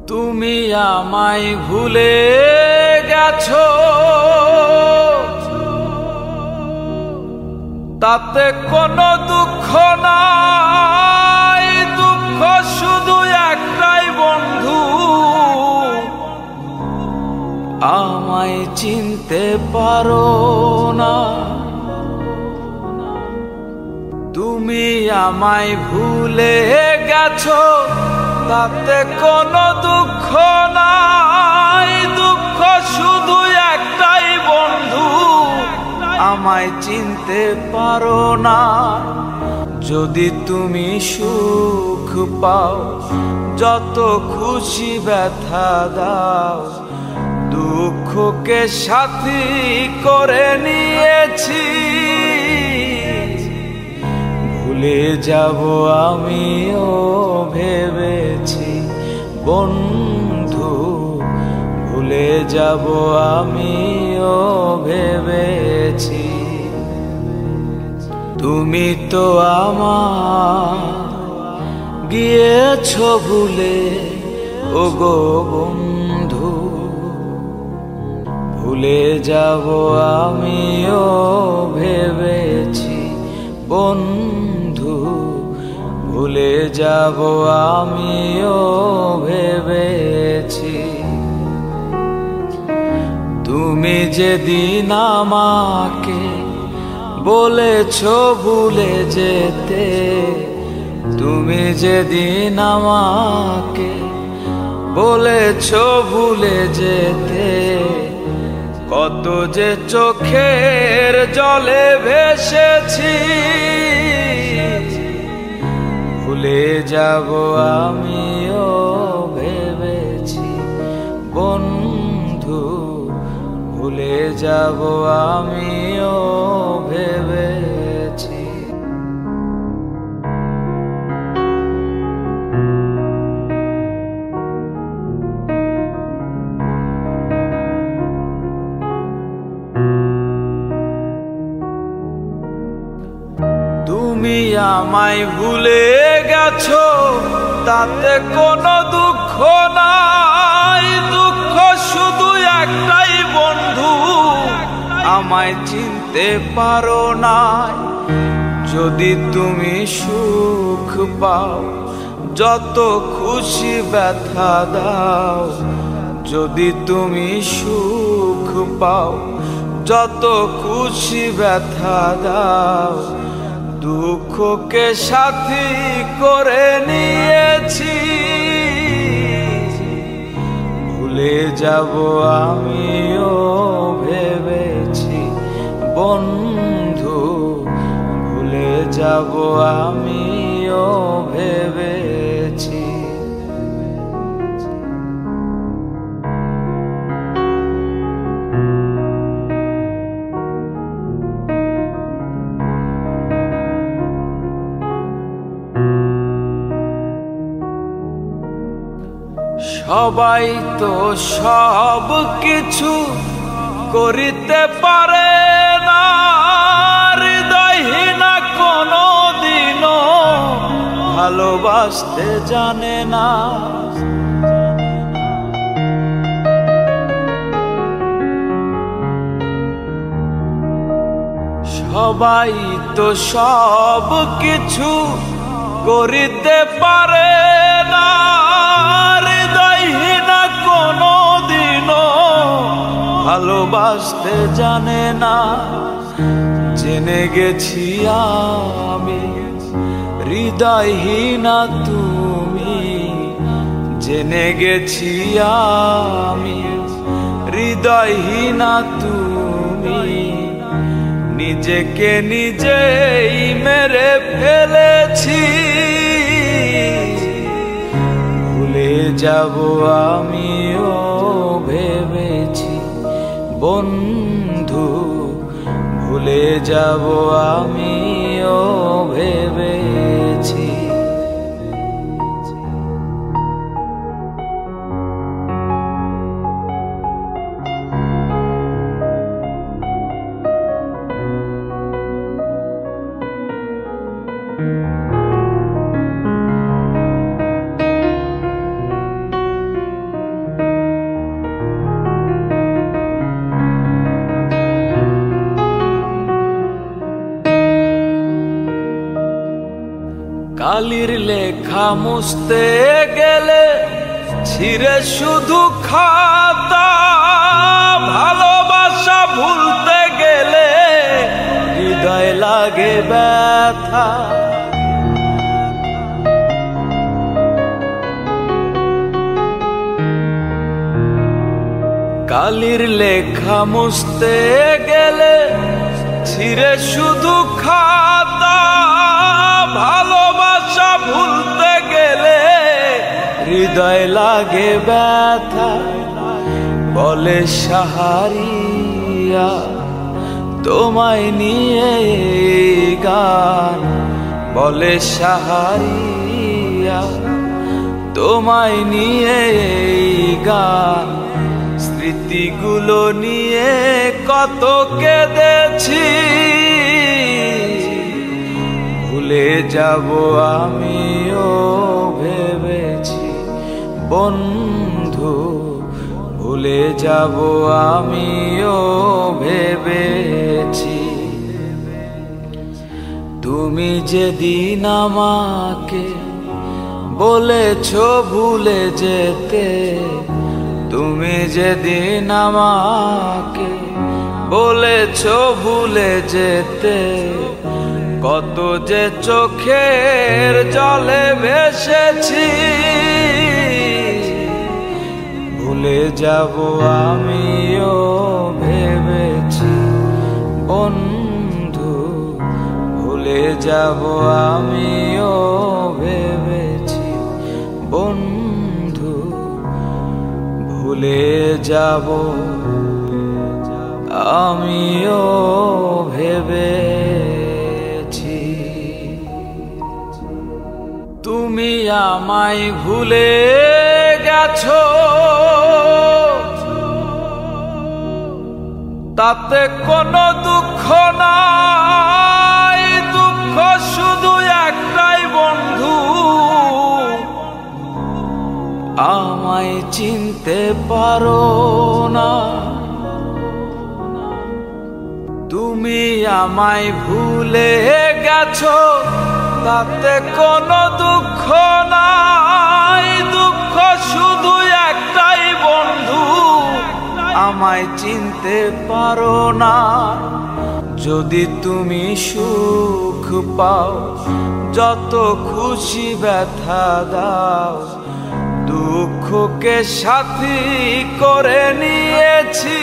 তুমি আমায় ভুলে গেছো, তাতে কোনো দুঃখ নাই। দুঃখ শুধু একটাই বন্ধু, আমায় চিনতে পারো না। তুমি আমায় ভুলে গেছো, তাতে কোনো দুঃখ নাই। দুঃখ শুধু একটাই বন্ধু, আমায় চিনতে পারো না। যদি তুমি সুখ পাও, যত খুশি ব্যথা দাও। দুঃখকে সাথী করে নিয়েছি, ভুলে যাব আমিও ভেবেছি বন্ধু। ভুলে যাব আমিও ভেবেছি। তুমি তো আমার গিয়েছো ভুলে, ওগো বন্ধু। ভুলে যাব আমিও ভেবেছি বন্ধু। ভুলে যাব আমিও ভেবেছি। তুমি যেদিন আমাকে বলেছো ভুলে যেতে, তুমি যেদিন আমাকে বলেছো ভুলে যেতে, কত যে চোখের জলে ভেসেছি। ভুলে যাব আমিও ভেবেছি বন্ধু। ভুলে যাব আমিও ভেবেছি। তুমি আমায় ভুলে গেছো, তাতে কোনো দুঃখ নাই। দুঃখ শুধু একটাই বন্ধু, আমায় চিনতে পারো না। যদি তুমি সুখ পাও, যত খুশি ব্যথা দাও। যদি তুমি সুখ পাও, যত খুশি ব্যথা দাও। দুঃখকে সাথী করে নিয়েছি, ভুলে যাব আমিও ভেবেছি বন্ধু। ভুলে যাব আমিও ভেবেছি। সবাই তো সব কিছু করিতে পারে না, হৃদয়হীনা কোনো দিনও ভালোবাসতে জানে না। সবাই তো সব কিছু করিতে পারে না, হৃদয়হীনা কোনো দিনও ভালোবাসতে জানে না। জেনে গেছি আমি হৃদয়হীনা তুমি, জেনে গেছি আমি হৃদয়হীনা তুমি। নিজেকে নিজেই মেরে ফেলেছি, ভুলে যাব আমিও ভেবেছি বন্ধু। ভুলে যাব আমিও ভেবেছি। লেখা মুছতে গেলে ছিঁড়ে শুধু খাতা, ভালোবাসা ভুলতে গেলে হৃদয় লাগে ব্যথা। কালির লেখা মুছতে গেলে ছিঁড়ে শুধু খাতা, ভালোবাসা ভুলতে গেলে হৃদয় লাগে ব্যথা। বলে সাহারিয়া তোমায় নিয়ে গান, বলে সাহারিয়া তোমায় নিয়ে গান। স্মৃতিগুলো নিয়ে কত কেঁদেছি, ভুলে যাব আমিও ভেবেছি বন্ধু, ভুলে যাব আমিও ভেবেছি। তুমি যেদিন আমাকে বলেছ ভুলে যেতে, তুমি যেদিন আমাকে বলেছ ভুলে যেতে, কত যে চোখের জলে ভেসেছি। ভুলে যাব আমিও ভেবেছি বন্ধু, ভুলে যাব আমিও ভেবেছি বন্ধু, ভুলে যাব আমিও ভেবেছি। তুমি আমায় ভুলে গেছো, তাতে কোনো দুঃখ নাই, দুঃখ শুধু একটাই বন্ধু, আমায় চিনতে পারো না। তুমি আমায় ভুলে গেছো, তাতে কোনো দুঃখ নাই, দুঃখ শুধু একটাই বন্ধু, আমায় চিনতে পারো না। যদি তুমি সুখ পাও, যত খুশি ব্যথা দাও, দুঃখকে সাথী করে নিয়েছি।